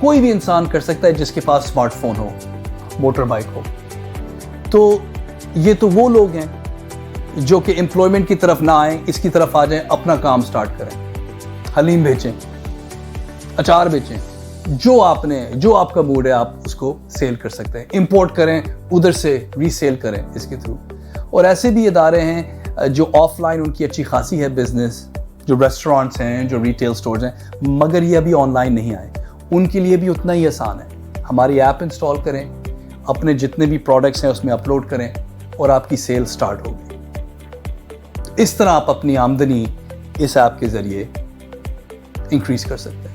کوئی بھی انسان کر سکتا ہے جس کے پاس اسمارٹ فون ہو, موٹر بائک ہو. تو یہ تو وہ لوگ ہیں جو کہ امپلائمنٹ کی طرف نہ آئیں, اس کی طرف آ جائیں, اپنا کام سٹارٹ کریں, حلیم بیچیں, اچار بیچیں, جو آپ کا موڈ ہے آپ اس کو سیل کر سکتے ہیں. امپورٹ کریں, ادھر سے ری سیل کریں اس کے تھرو. اور ایسے بھی ادارے ہیں جو آف لائن ان کی اچھی خاصی ہے بزنس, جو ریسٹورانٹس ہیں, جو ریٹیل سٹورز ہیں, مگر یہ ابھی آن لائن نہیں آئے. ان کے لیے بھی اتنا ہی آسان ہے. ہماری ایپ انسٹال کریں, اپنے جتنے بھی پروڈکٹس ہیں اس میں اپلوڈ کریں اور آپ کی سیل سٹارٹ ہوگی. اس طرح آپ اپنی آمدنی اس ایپ کے ذریعے انکریز کر سکتے ہیں.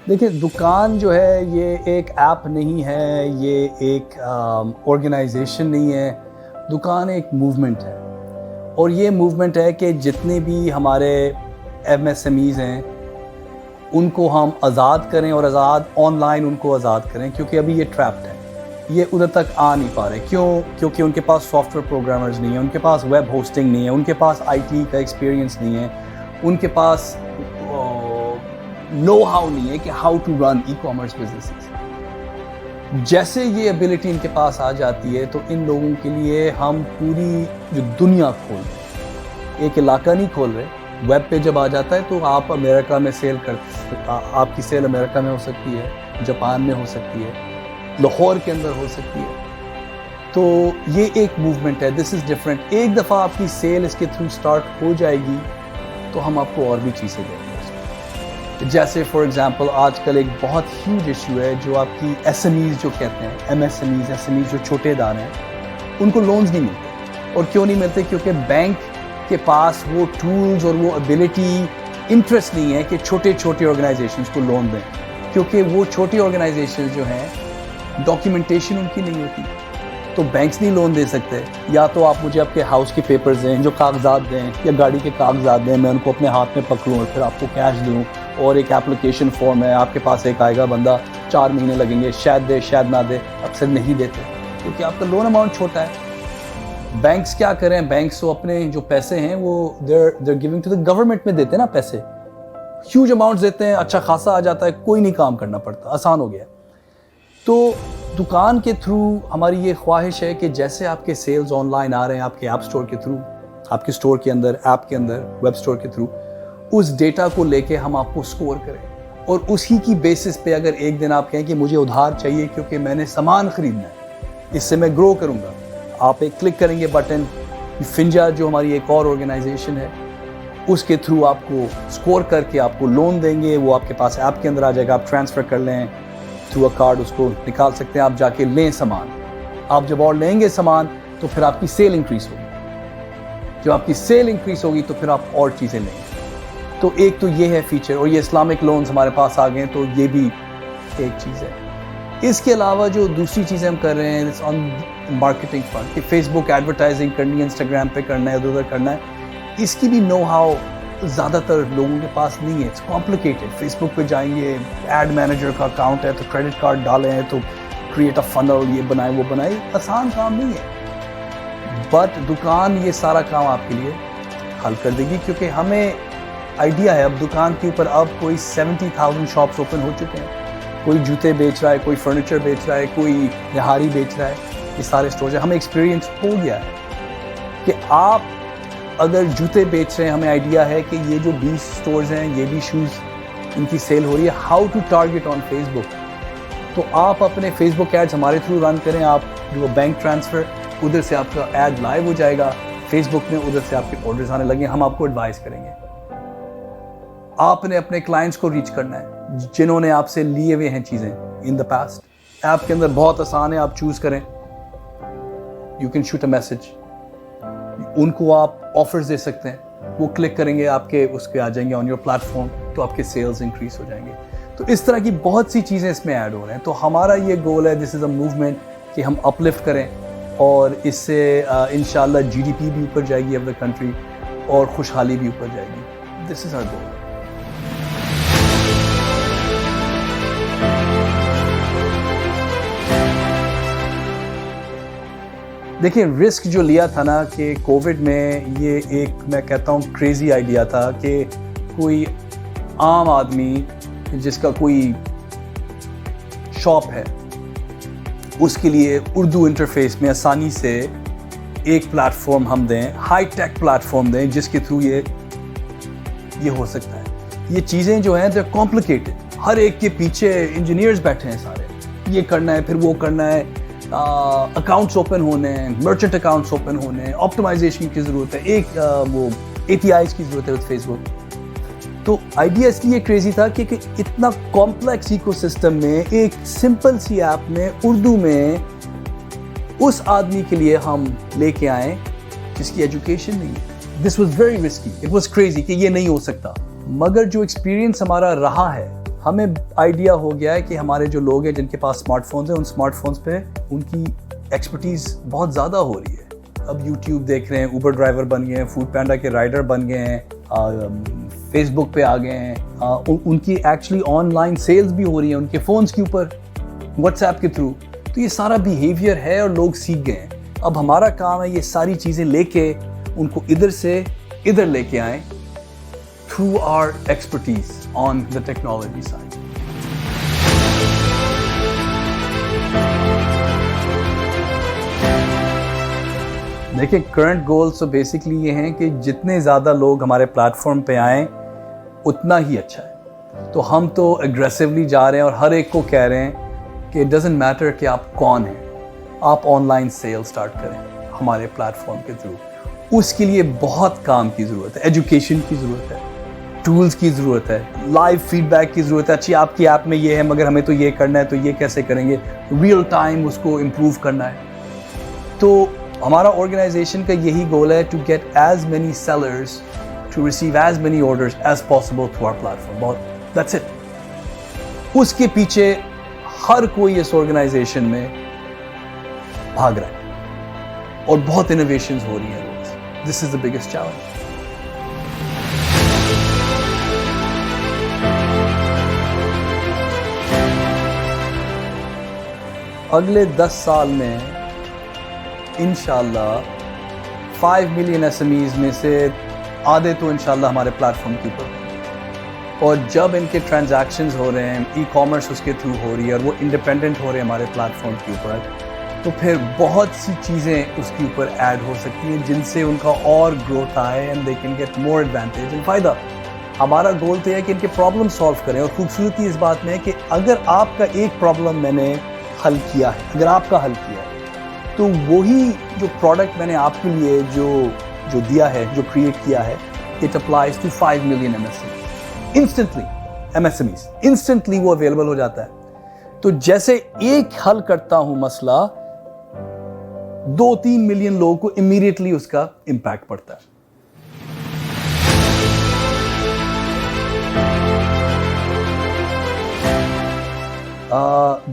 دیکھیں, دکان جو ہے یہ ایک ایپ نہیں ہے, یہ ایک آرگنائزیشن نہیں ہے. دکان ایک موومنٹ ہے, اور یہ موومنٹ ہے کہ جتنے بھی ہمارے ایم ایس ایم ایز ہیں ان کو ہم آزاد کریں, اور آن لائن ان کو آزاد کریں, کیونکہ ابھی یہ ٹریپڈ ہے, یہ ادھر تک آ نہیں پا رہے. کیونکہ ان کے پاس سافٹ ویئر پروگرامرز نہیں ہیں, ان کے پاس ویب ہوسٹنگ نہیں ہے, ان کے پاس آئی ٹی کا ایکسپیرینس نہیں ہے, ان کے پاس نو ہاؤ نہیں ہے کہ how to run e commerce businesses. جیسے یہ ایبلٹی ان کے پاس آ جاتی ہے تو ان لوگوں کے لیے ہم پوری جو دنیا کھول رہے ہیں, ایک علاقہ نہیں کھول رہے. ویب پہ جب آ جاتا ہے تو آپ امریکہ میں سیل آپ کی سیل امریکہ میں ہو سکتی ہے, جاپان میں ہو سکتی ہے, لاہور کے اندر ہو سکتی ہے. تو یہ ایک موومنٹ ہے, دس از ڈفرینٹ. ایک دفعہ آپ کی سیل اس کے تھرو سٹارٹ ہو جائے گی تو ہم آپ کو اور بھی چیزیں دیں گے. جیسے فار ایگزامپل آج کل ایک بہت ہیوج ایشو ہے جو آپ کی ایس ایم ایز جو کہتے ہیں, ایم ایس ایم ایز جو چھوٹے ادارے ہیں, ان کو لونز نہیں ملتے. اور کیوں نہیں ملتے؟ کیونکہ بینک کے پاس وہ ٹولز اور وہ ایبلٹی, انٹرسٹ نہیں ہے کہ چھوٹے آرگنائزیشنز کو لون دیں, کیونکہ وہ چھوٹی آرگنائزیشنز جو ہیں ڈاکیومنٹیشن ان کی نہیں ہوتی, تو بینکس نہیں لون دے سکتے. یا تو آپ مجھے آپ کے ہاؤس کے پیپرز دیں, جو کاغذات دیں, یا گاڑی کے کاغذات دیں, میں ان کو اپنے ہاتھ میں پکڑوں اور پھر آپ کو کیش دوں, اور ایک اپلیکیشن فارم ہے, آپ کے پاس ایک آئے گا بندہ, 4 مہینے لگیں گے, شاید دے شاید نہ دے, اکثر نہیں دیتے کیونکہ آپ کا لون اماؤنٹ چھوٹا ہے. بینکس کیا کریں؟ بینکس تو اپنے جو پیسے ہیں وہ they're giving to the government میں دیتے ہیں نا پیسے, ہیوج اماؤنٹس دیتے ہیں, اچھا خاصا آ جاتا ہے, کوئی نہیں کام کرنا پڑتا, آسان ہو گیا. تو دکان کے تھرو ہماری یہ خواہش ہے کہ جیسے آپ کے سیلز آن لائن آ رہے ہیں آپ کے ایپ سٹور کے تھرو, آپ کے سٹور کے اندر, ایپ کے اندر, ویب سٹور کے تھرو, اس ڈیٹا کو لے کے ہم آپ کو سکور کریں, اور اسی کی بیسس پہ اگر ایک دن آپ کہیں کہ مجھے ادھار چاہیے کیونکہ میں نے سامان خریدنا ہے, اس سے میں گرو کروں گا, آپ ایک کلک کریں گے بٹن, فنجا جو ہماری ایک اور آرگنائزیشن ہے اس کے تھرو آپ کو سکور کر کے آپ کو لون دیں گے. وہ آپ کے پاس ایپ کے اندر آ جائے گا, آپ ٹرانسفر کر لیں تھرو اے کارڈ, اس کو نکال سکتے ہیں, آپ جا کے لیں سامان. آپ جب اور لیں گے سامان تو پھر آپ کی سیل انکریز ہوگی, جب آپ کی سیل انکریز ہوگی تو پھر آپ اور چیزیں لیں گے. تو ایک تو یہ ہے فیچر, اور یہ اسلامک لونز ہمارے پاس آ گئے ہیں, تو یہ بھی ایک چیز ہے. اس کے علاوہ جو دوسری چیزیں ہم کر رہے ہیں آن مارکیٹنگ فرنٹ, کہ فیس بک ایڈورٹائزنگ کرنی ہے, انسٹاگرام پہ کرنا ہے, ادھر ادھر کرنا ہے, اس کی بھی نو ہاؤ زیادہ تر لوگوں کے پاس نہیں ہے. It's complicated. فیس بک پہ جائیں گے, ایڈ مینیجر کا اکاؤنٹ ہے تو کریڈٹ کارڈ ڈالیں, تو کریٹ اے فنل, یہ بنائیں وہ بنائیں, آسان کام نہیں ہے. بٹ دکان یہ سارا کام آپ کے لیے حل کر دے گی, کیونکہ ہمیں آئیڈیا ہے اب دکان کے اوپر اب کوئی 70,000 شاپس اوپن ہو چکے ہیں. کوئی جوتے بیچ رہا ہے, کوئی فرنیچر بیچ رہا ہے, کوئی نہاری بیچ رہا ہے, یہ سارے اسٹورز ہیں. ہمیں ایکسپیرینس ہو گیا ہے کہ آپ اگر جوتے بیچ رہے ہیں, ہمیں آئیڈیا ہے کہ یہ جو 20 اسٹورز ہیں یہ بھی شوز ان کی سیل ہو رہی ہے. How to target on Facebook, تو آپ اپنے فیس بک ایڈز ہمارے تھرو رن کریں. آپ جو بینک ٹرانسفر, ادھر سے آپ کا ایڈ لائیو ہو جائے گا فیس بک میں, ادھر سے آپ کے آرڈرز آنے لگیں, ہم آپ کو ایڈوائز کریں گے. آپ نے اپنے کلائنٹس کو ریچ کرنا ہے جنہوں نے آپ سے لیے ہوئے ہیں چیزیں ان دا پاسٹ. ایپ کے اندر بہت آسان ہے, آپ چوز کریں, you can shoot a message, ان کو آپ آفرز دے سکتے ہیں, وہ کلک کریں گے, آپ کے اس کے آ جائیں گے آن یور پلیٹ فارم, تو آپ کے سیلز انکریز ہو جائیں گے. تو اس طرح کی بہت سی چیزیں اس میں ایڈ ہو رہے ہیں. تو ہمارا یہ گول ہے, دس از اے موومنٹ, کہ ہم اپلفٹ کریں, اور اس سے انشاءاللہ جی ڈی پی بھی اوپر جائے گی آف دا کنٹری, اور خوشحالی بھی اوپر جائے گی. دس از آور گول. دیکھیں رسک جو لیا تھا نا کہ کووڈ میں، یہ ایک میں کہتا ہوں کریزی آئیڈیا تھا کہ کوئی عام آدمی جس کا کوئی شاپ ہے اس کے لیے اردو انٹرفیس میں آسانی سے ایک پلیٹ فارم ہم دیں، ہائی ٹیک پلیٹ فارم دیں جس کے تھرو یہ ہو سکتا ہے. یہ چیزیں جو ہیں they're complicated، ہر ایک کے پیچھے انجینئرز بیٹھے ہیں سارے، یہ کرنا ہے پھر وہ کرنا ہے، اکاؤنٹس اوپن ہونے ہیں، مرچنٹ اکاؤنٹس اوپن ہونے ہیں، آپٹمائزیشن کی ضرورت ہے، ایک وہ APIs کی ضرورت ہے وتھ فیس بک. تو آئیڈیا اس لیے کریزی تھا کہ اتنا کمپلیکس ایکو سسٹم میں ایک سمپل سی ایپ میں اردو میں اس آدمی کے لیے ہم لے کے آئیں جس کی ایجوکیشن نہیں ہے. This was very risky, it was crazy کہ یہ نہیں ہو سکتا. مگر جو ایکسپیرینس ہمارا رہا ہے، ہمیں آئیڈیا ہو گیا ہے کہ ہمارے جو لوگ ہیں جن کے پاس اسمارٹ فونز ہیں، ان اسمارٹ فونز پہ ان کی ایکسپرٹیز بہت زیادہ ہو رہی ہے. اب یوٹیوب دیکھ رہے ہیں، اوبر ڈرائیور بن گئے ہیں، فوڈ پینڈا کے رائڈر بن گئے ہیں، فیس بک پہ آ گئے ہیں، ان کی ایکچولی آن لائن سیلز بھی ہو رہی ہیں ان کے فونز کے اوپر، واٹس ایپ کے تھرو. تو یہ سارا بیہیویئر ہے اور لوگ سیکھ گئے ہیں. اب ہمارا کام ہے یہ ساری چیزیں لے کے ان کو ادھر سے ادھر لے کے آئیں through our expertise on the technology side. دیکھیں کرنٹ گولز تو بیسکلی یہ ہیں کہ جتنے زیادہ لوگ ہمارے پلیٹ فارم پہ آئیں اتنا ہی اچھا ہے. تو ہم تو اگریسولی جا رہے ہیں اور ہر ایک کو کہہ رہے ہیں کہ it doesn't matter کہ آپ کون ہیں، آپ آن لائن سیل سٹارٹ کریں ہمارے پلیٹ فارم کے تھرو. اس کے لیے بہت کام کی ضرورت ہے، ایجوکیشن کی ضرورت ہے، ٹولز کی ضرورت ہے، لائیو فیڈ بیک کی ضرورت ہے. اچھی آپ کی ایپ میں یہ ہے مگر ہمیں تو یہ کرنا ہے، تو یہ کیسے کریں گے، ریئل ٹائم اس کو امپروو کرنا ہے. تو ہمارا آرگنائزیشن کا یہی گول ہے to get as many sellers to receive as many orders as possible through our platform. That's it. اس کے پیچھے ہر کوئی اس آرگنائزیشن میں بھاگ رہا ہے اور بہت انوویشنز ہو رہی ہیں روز. دس از دا بگیسٹ چیلنج. اگلے 10 سال میں انشاءاللہ 5 ملین SMEs میں سے آدھے تو انشاءاللہ ہمارے پلیٹ فارم کے اوپر. اور جب ان کے ٹرانزیکشنز ہو رہے ہیں، ای کامرس اس کے تھرو ہو رہی ہے اور وہ انڈیپینڈنٹ ہو رہے ہیں ہمارے پلیٹ فارم کے اوپر، تو پھر بہت سی چیزیں اس کے اوپر ایڈ ہو سکتی ہیں جن سے ان کا اور گروتھ آئے and they can get more advantage and فائدہ. ہمارا گول تو یہ ہے کہ ان کے پرابلم سالو کریں. اور خوبصورتی اس بات میں ہے کہ اگر آپ کا ایک پرابلم میں نے حل کیا ہے، اگر آپ کا حل کیا ہے، تو وہی جو پروڈکٹ میں نے آپ کے لیے جو دیا ہے، جو کریٹ کیا ہے، it applies to 5 million MSMEs instantly وہ اویلیبل ہو جاتا ہے. تو جیسے ایک حل کرتا ہوں مسئلہ، 2-3 ملین لوگوں کو امیڈیٹلی اس کا امپیکٹ پڑتا ہے.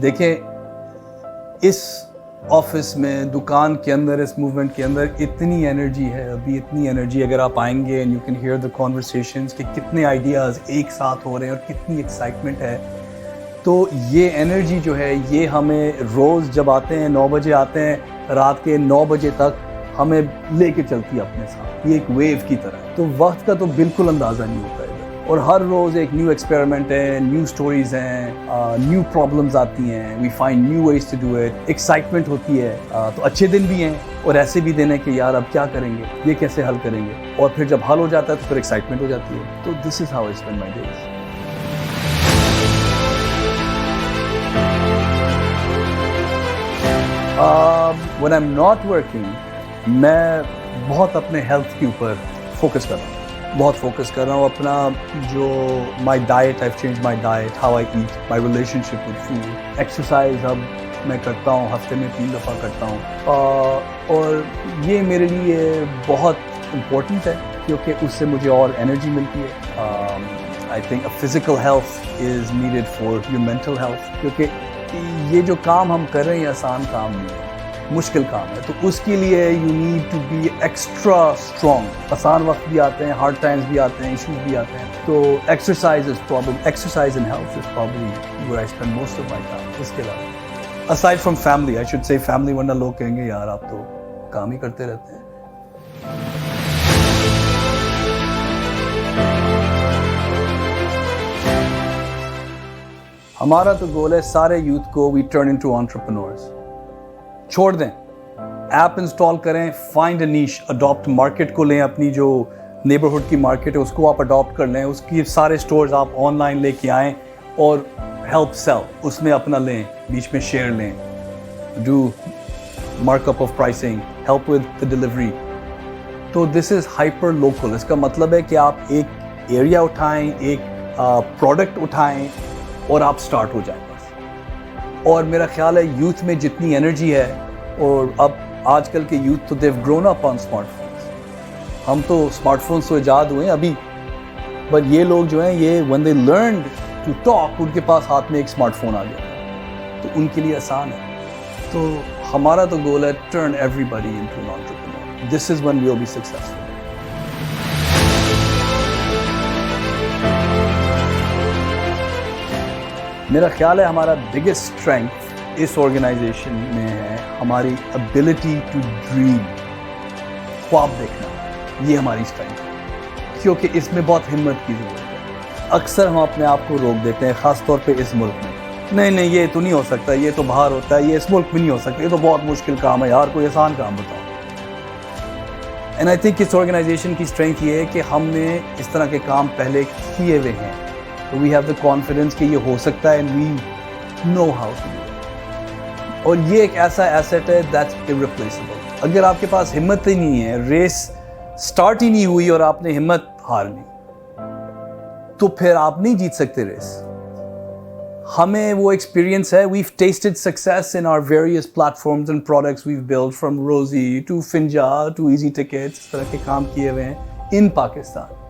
دیکھیں اس آفس میں، دکان کے اندر، اس موومنٹ کے اندر اتنی انرجی ہے، ابھی اتنی انرجی. اگر آپ آئیں گے and you can hear the conversations کہ کتنے آئیڈیاز ایک ساتھ ہو رہے ہیں اور کتنی ایکسائٹمنٹ ہے. تو یہ انرجی جو ہے یہ ہمیں روز جب آتے ہیں 9 بجے آتے ہیں، رات کے 9 بجے تک ہمیں لے کے چلتی ہے اپنے ساتھ، یہ ایک ویو کی طرح. تو وقت کا تو بالکل اندازہ نہیں ہوتا ہے. اور ہر روز ایک نیو ایکسپیریمنٹ ہے، نیو سٹوریز ہیں، نیو پرابلمز آتی ہیں، we find new ways to do it. Excitement ہوتی ہے. تو اچھے دن بھی ہیں اور ایسے بھی دن ہیں کہ یار اب کیا کریں گے، یہ کیسے حل کریں گے. اور پھر جب حل ہو جاتا ہے تو پھر ایکسائٹمنٹ ہو جاتی ہے. تو this is how I spend my days. when I'm not working میں بہت اپنے ہیلتھ کے اوپر فوکس کر رہا ہوں، بہت فوکس کر رہا ہوں. اپنا جو مائی diet, I've changed my diet, how I eat, my relationship with food. Exercise اب میں کرتا ہوں، ہفتے میں 3 دفعہ کرتا ہوں. اور یہ میرے لیے بہت امپورٹنٹ ہے کیونکہ اس سے مجھے اور انرجی ملتی ہے. I think a physical health is needed for your mental health. کیونکہ یہ جو کام ہم کر رہے ہیں آسان کام نہیں ہے، مشکل کام ہے. تو اس کے لیے you need to be extra strong. آسان وقت بھی آتے ہیں، ہارڈ ٹائمز بھی آتے ہیں، ایشوز بھی آتے ہیں. تو exercise and health is probably where I spend most of my time. اس کے علاوہ aside from family, I should say family, ورنہ لوگ کہیں گے یار آپ تو کام ہی کرتے رہتے ہیں. ہمارا تو گول ہے سارے یوتھ کو وی ٹرن انٹو انٹرپرینورز. چھوڑ دیں, ایپ انسٹال کریں, فائنڈ اے نیش, اڈاپٹ مارکیٹ کو لیں, اپنی جو نیبرہڈ کی مارکیٹ ہے اس کو آپ اڈاپٹ کر لیں, اس کی سارے سٹورز آپ آن لائن لے کے آئیں اور ہیلپ سیل اس میں اپنا لیں, بیچ میں شیئر لیں, do mark up of pricing, help with the delivery. تو دس از ہائپر لوکل. اس کا مطلب ہے کہ آپ ایک ایریا اٹھائیں, ایک پروڈکٹ اٹھائیں اور آپ سٹارٹ ہو جائیں بس. اور میرا خیال ہے یوتھ میں جتنی انرجی ہے, اور اب آج کل کے یوتھ تو دیو گرون اپ آن اسمارٹ فونس. ہم تو اسمارٹ فونس تو ایجاد ہوئے ہیں ابھی, بٹ یہ لوگ جو ہیں یہ when they learned to talk ان کے پاس ہاتھ میں ایک اسمارٹ فون آ گیا, تو ان کے لیے آسان ہے. تو ہمارا تو گول ہے turn everybody into an entrepreneur. This is when we'll be successful. میرا خیال ہے ہمارا بگیسٹ اسٹرینتھ اس آرگنائزیشن میں ہے ہماری ابیلٹی ٹو ڈریم, خواب دیکھنا. یہ ہماری اسٹرینتھ ہے, کیونکہ اس میں بہت ہمت کی ضرورت ہے. اکثر ہم اپنے آپ کو روک دیتے ہیں, خاص طور پہ اس ملک میں. نہیں یہ تو نہیں ہو سکتا, یہ تو باہر ہوتا ہے, یہ اس ملک میں نہیں ہو سکتا, یہ تو بہت مشکل کام ہے یار, کوئی آسان کام بتاؤ. اینڈ آئی تھنک اس آرگنائزیشن کی اسٹرینتھ یہ ہے کہ ہم نے اس طرح کے کام پہلے کیے ہوئے ہیں. So we have the confidence کہ یہ ہو سکتا ہے, and we know how to do it. اور یہ ایک ایسا ایسٹ ہے that's irreplaceable. اگر آپ کے پاس ہمت ہی نہیں ہے, ریس سٹارٹ ہی نہیں ہوئی اور آپ نے ہمت ہار لی, تو پھر آپ نہیں جیت سکتے ریس. ہمیں وہ ایکسپیرینس ہے, we've tasted success in our various platforms and products we've built, from Rosie to Finja to Easy Tickets. اس طرح کے کام کیے ہوئے ہیں in Pakistan.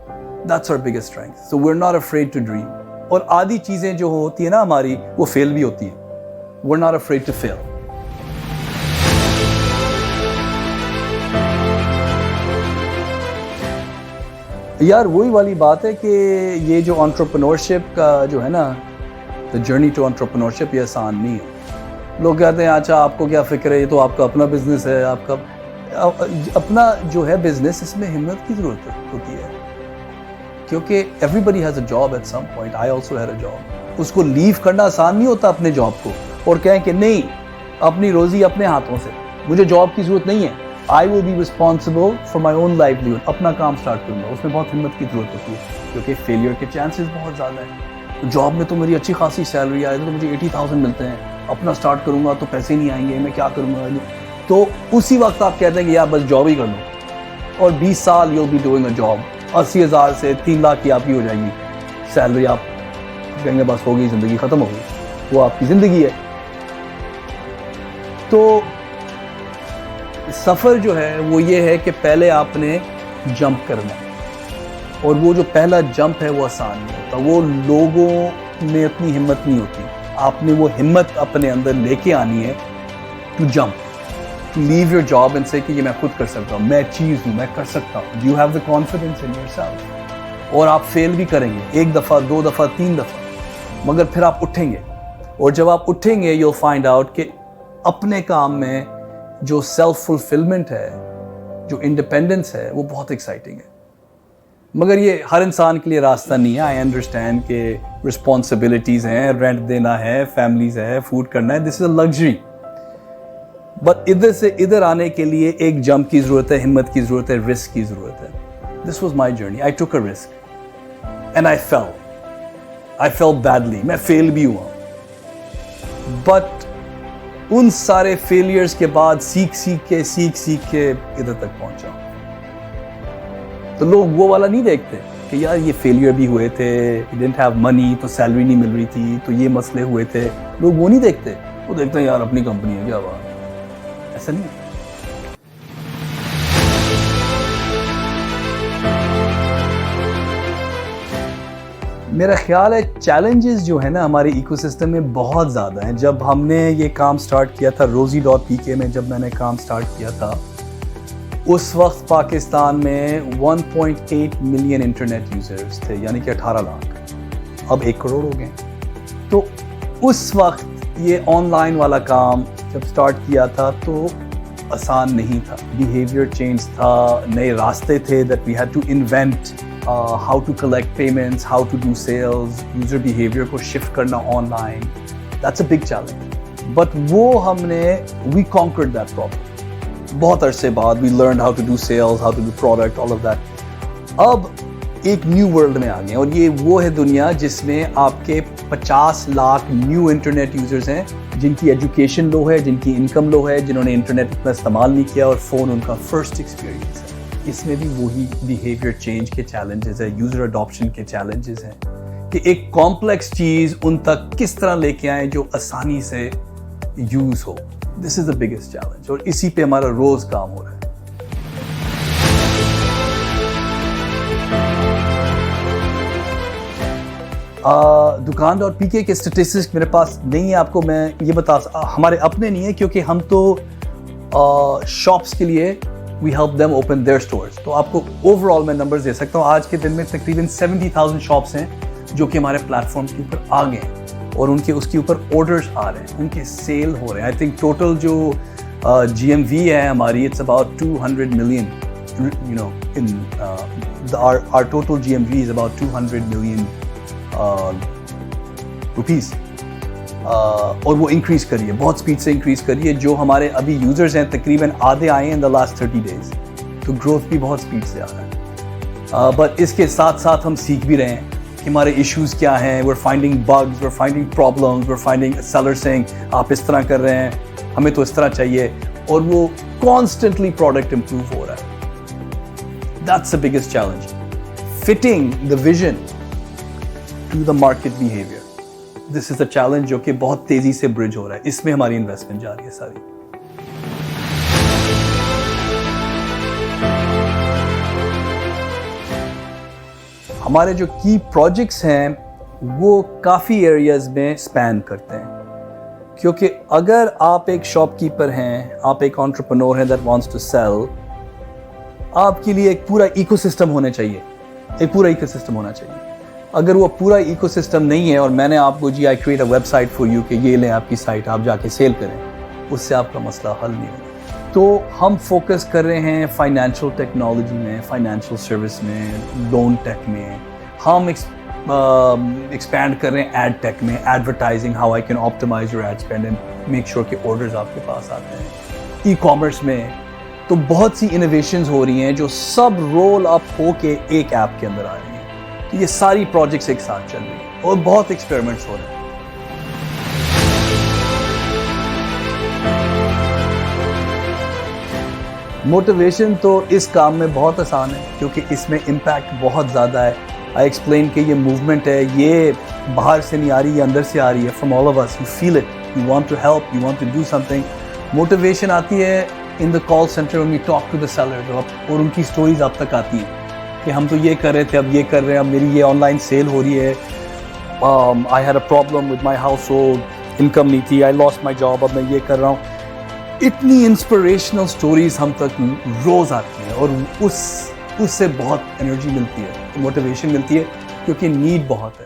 That's our biggest strength. So we're not afraid to dream. اور آدھی چیزیں جو ہوتی ہیں نا ہماری, وہ فیل بھی ہوتی ہیں. We're not afraid to fail. یار وہی والی بات ہے کہ یہ جو انٹرپرینورشپ کا جو ہے نا, the journey to entrepreneurship, یہ آسان نہیں ہے. لوگ کہتے ہیں اچھا آپ کو کیا فکر ہے, یہ تو آپ کا اپنا بزنس ہے, آپ کا اپنا جو ہے بزنس, اس میں ہمت کی ضرورت ہوتی ہے. کیونکہ everybody has a job at some point. I also had a job. اس کو لیو کرنا آسان نہیں ہوتا اپنے جاب کو, اور کہیں کہ نہیں اپنی روزی اپنے ہاتھوں سے, مجھے جاب کی ضرورت نہیں ہے, I will be responsible for my own livelihood. اپنا کام سٹارٹ کروں گا. اس میں بہت ہمت کی ضرورت ہوتی ہے, کیونکہ فیلئر کے چانسز بہت زیادہ ہیں. جاب میں تو میری اچھی خاصی سیلری آئے تو مجھے 80,000 ملتے ہیں, اپنا سٹارٹ کروں گا تو پیسے نہیں آئیں گے, میں کیا کروں گا. تو اسی وقت آپ کہتے ہیں کہ یار بس جاب ہی کر لو, اور 20 سال you'll be doing a job. 80,000 سے 3 لاکھ کی آپ کی ہو جائے گی سیلری, آپ کہیں گے بس ہو گئی, زندگی ختم ہو گئی. وہ آپ کی زندگی ہے. تو سفر جو ہے وہ یہ ہے کہ پہلے آپ نے جمپ کرنا ہے, اور وہ جو پہلا جمپ ہے وہ آسان نہیں ہوتا. وہ لوگوں میں اتنی ہمت نہیں ہوتی. آپ نے وہ ہمت اپنے اندر لے کے آنی ہے to jump, to leave your job and say کہ یہ میں خود کر سکتا ہوں, میں چیز ہوں, میں کر سکتا ہوں. You have the confidence in your self. اور آپ فیل بھی کریں گے, 1 دفعہ 2 دفعہ 3 دفعہ, مگر پھر آپ اٹھیں گے. اور جب آپ اٹھیں گے یو فائنڈ آؤٹ کہ اپنے کام میں جو سیلف فلفلمنٹ ہے, جو انڈیپینڈنس ہے, وہ بہت ایکسائٹنگ ہے. مگر یہ ہر انسان کے لیے راستہ نہیں ہے. آئی انڈرسٹینڈ کہ رسپانسبلٹیز ہیں, رینٹ دینا ہے, فیملیز ہے, فوڈ کرنا ہے, دس از اے لگژری. بٹ ادھر سے ادھر آنے کے لیے ایک جمپ کی ضرورت ہے, ہمت کی ضرورت ہے, رسک کی ضرورت ہے. This was my journey. I took a risk and I fail badly. میں فیل بھی ہوا, بٹ ان سارے فیلئرز کے بعد سیکھ کے ادھر تک پہنچا. تو لوگ وہ والا نہیں دیکھتے کہ یار یہ فیلئر بھی ہوئے تھے, ڈنٹ ہیو منی, تو سیلری نہیں مل رہی تھی, تو یہ مسئلے ہوئے تھے. لوگ وہ نہیں دیکھتے, وہ دیکھتے ہیں یار اپنی کمپنی ہے, کیا بات. ایسا نہیں ہے. میرا خیال ہے چیلنجز جو ہے نا ہمارے ایکو سسٹم میں بہت زیادہ ہیں. جب ہم نے یہ کام سٹارٹ کیا تھا rosie.pk میں, جب میں نے کام سٹارٹ کیا تھا, اس وقت پاکستان میں 1.8 ملین انٹرنیٹ یوزرز تھے, یعنی کہ 18 لاکھ. اب 1 کروڑ ہو گئے. تو اس وقت یہ آن لائن والا کام جب سٹارٹ کیا تھا تو آسان نہیں تھا. بیہیویئر چینج تھا, نئے راستے تھے that we had to invent how to collect payments, how to do sales, user behavior کو shift کرنا on line. That's a big challenge. But وہ ہم نے we conquered that problem. بہت عرصے بعد we learned how to do sales, how to do product, all of that. اب ایک نیو ورلڈ میں آ گئے, اور یہ وہ ہے دنیا جس میں آپ کے 50 لاکھ نیو انٹرنیٹ یوزرز ہیں جن کی ایجوکیشن لو ہے, جن کی انکم لو ہے, جنہوں نے انٹرنیٹ اتنا استعمال نہیں کیا اور فون ان کا فرسٹ ایکسپیرینس ہے. اس میں بھی وہی بیہیویئر چینج کے چیلنجز ہیں, یوزر اڈاپشن کے چیلنجز ہیں کہ ایک کمپلیکس چیز ان تک کس طرح لے کے آئیں جو آسانی سے use who. This is the biggest challenge, اور اسی پہ ہمارا روز کام ہو رہا ہے. دکان ڈاٹ پی کے اسٹیٹسٹکس میرے پاس نہیں ہے, آپ کو میں یہ ہمارے اپنے نہیں ہے کیونکہ ہم تو شاپس کے لیے we help them open their stores. تو آپ کو اوور آل میں نمبرز دے سکتا ہوں. آج کے دن میں تقریباً 70,000 شاپس ہیں جو کہ ہمارے پلیٹ فارم کے اوپر آ گئے ہیں, اور ان کے اس کے اوپر آرڈرز آ رہے ہیں, ان کے سیل ہو رہے ہیں. آئی تھنک ٹوٹل جو جی ایم وی ہے ہماری, it's about 200 million, you know, in our total GMV is about 200 million rupees, اور وہ انکریز کریے, بہت سپیڈ سے انکریز کریے. جو ہمارے ابھی یوزرز ہیں تقریباً آدھے آئے ہیں ان دا لاسٹ 30 days, تو گروتھ بھی بہت سپیڈ سے آ رہا ہے. بٹ اس کے ساتھ ساتھ ہم سیکھ بھی رہے ہیں کہ ہمارے ایشوز کیا ہیں. we're finding bugs, we're finding problems, we're finding sellers saying آپ اس طرح کر رہے ہیں, ہمیں تو اس طرح چاہیے, اور وہ کانسٹنٹلی پروڈکٹ امپروو ہو رہا ہے. that's the biggest challenge, fitting the vision to the market behavior. This is a challenge جو کہ بہت تیزی سے برج ہو رہا ہے. اس میں ہماری انویسٹمنٹ جا رہی ہے ساری. ہمارے جو کی پروجیکٹس ہیں وہ کافی ایریاز میں اسپین کرتے ہیں, کیونکہ اگر آپ ایک شاپ کیپر ہیں, آپ ایک انٹرپرینور ہیں that wants to sell, آپ کے لیے ایک پورا ایکو سسٹم ہونا چاہیے, ایک پورا ایکو سسٹم ہونا چاہیے. اگر وہ پورا ایکو سسٹم نہیں ہے اور میں نے آپ کو جی I create a website for you کہ یہ لیں آپ کی سائٹ, آپ جا کے سیل کریں, اس سے آپ کا مسئلہ حل نہیں ہوگا. تو ہم فوکس کر رہے ہیں فائنینشیل ٹیکنالوجی میں, فائنینشیل سروس میں, لون ٹیک میں. ہم ایکسپینڈ کر رہے ہیں ایڈ ٹیک میں, advertising, how I can optimise your ad spend and make sure کہ آرڈرز آپ کے پاس آتے ہیں. ای کامرس میں تو بہت سی انوویشنز ہو رہی ہیں جو سب رول اپ ہو کے ایک ایپ کے اندر آ رہی ہیں. تو یہ ساری پروجیکٹس ایک ساتھ چل رہی ہیں اور بہت ایکسپیریمنٹس ہو رہے ہیں. موٹیویشن تو اس کام میں بہت آسان ہے کیونکہ اس میں امپیکٹ بہت زیادہ ہے. آئی ایکسپلین کہ یہ موومنٹ ہے, یہ باہر سے نہیں آ رہی, یہ اندر سے آ رہی ہے. From all of us, you feel it, you want to help, you want to do something. Motivation آتی ہے in the call centre when we talk to the sellers, اور ان کی سٹوریز آپ تک آتی ہیں کہ ہم تو یہ کر رہے تھے, اب یہ کر رہے ہیں, اب میری یہ آن لائن سیل ہو رہی ہے, I had a problem with my household, income نہیں تھی, I lost my job, اب میں یہ کر رہا ہوں. اتنی انسپریشنل سٹوریز ہم تک روز آتی ہیں, اور اس سے بہت انرجی ملتی ہے, موٹیویشن ملتی ہے, کیونکہ نیڈ بہت ہے.